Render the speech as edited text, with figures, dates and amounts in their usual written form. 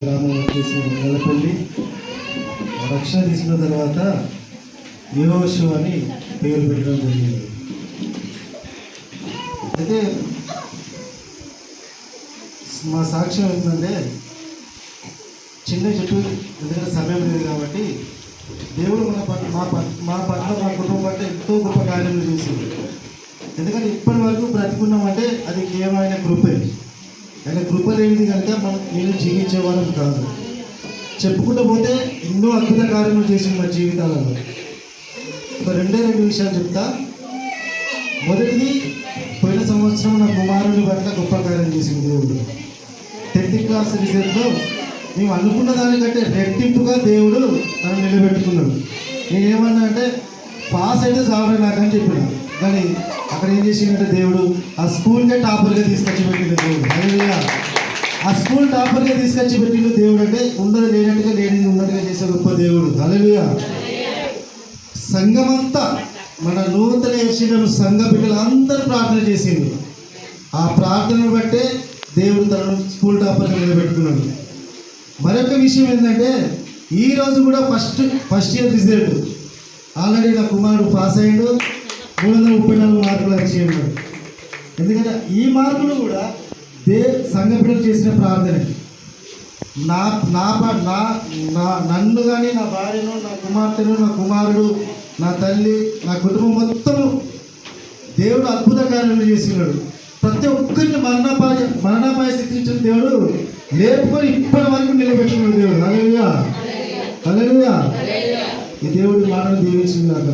గ్రామం వచ్చేసి వెంగళపల్లి. రక్షణ తీసుకున్న తర్వాత యెహోషువ అని పేరు పెట్టడం జరిగింది. అయితే మా సాక్ష్యం ఏంటంటే చిన్న చెట్టు, ఎందుకంటే సమయం లేదు కాబట్టి దేవుడు మా పట్ల మా కుటుంబం పట్ల ఎంతో గొప్ప కార్యములు చేసింది. ఎందుకంటే ఇప్పటి వరకు బ్రతుకున్నామంటే అది కేవలం ఆయన కృపే. ఆయన కృప లేనిది కనుక నేను జీవించేవాళ్ళం కాదు. చెప్పుకుంటూ పోతే ఎన్నో అద్భుత కార్యములు చేసింది మా జీవితాలలో. రెండు విషయాలు చెప్తా. మొదటిది, పోయిన సంవత్సరం నా కుమారుని పట్ల గొప్ప కార్యం చేసింది దేవుడు. 10th క్లాస్ రిజల్ట్లో మేము అనుకున్న దానికంటే రెట్టింపుగా దేవుడు తనను నిలబెట్టుకున్నాడు. నేనేమన్నా అంటే పాస్ అయితే చాలు నాకని చెప్పిన, కానీ అక్కడ ఏం చేసిందంటే దేవుడు ఆ స్కూల్కే టాపర్గా తీసుకొచ్చి పెట్టిండు దేవుడు. అదేవిధంగా ఆ స్కూల్ టాపర్గా తీసుకొచ్చి పెట్టిండు దేవుడు. అంటే ఉన్నది లేనట్టుగా లేనిది ఉన్నట్టుగా చేసే గొప్ప దేవుడు. అదేవిధంగా సంఘమంతా, మన నూతన యెరూషలేము సంఘ బిడ్డలు అందరూ ప్రార్థన చేసిండు. ఆ ప్రార్థనను బట్టే దేవుడు తనను స్కూల్ టాపర్గా నిలబెట్టుకున్నాడు. మరొక విషయం ఏంటంటే ఈరోజు కూడా ఫస్ట్ ఇయర్ రిజల్ట్ ఆల్రెడీ నా కుమారుడు పాస్ అయ్యాడు. 334 మార్కులు వచ్చేయండి. ఎందుకంటే ఈ మార్కులు కూడా సంఘ బిడ్డలు చేసిన ప్రార్థన. నన్ను కానీ, నా భార్యను, నా కుమార్తెను, నా కుమారుడు, నా తల్లి, నా కుటుంబం మొత్తము దేవుడు అద్భుత కార్యాలు చేసినాడు. ప్రతి ఒక్కరిని మరణాపాయ స్థితి ఇచ్చిన దేవుడు లేపుకొని ఇప్పటి వరకు నిలబెట్టుకున్నాడు దేవుడు. హల్లెలూయా, హల్లెలూయా. ఈ దేవుడి మాటను దీవించింది కాక.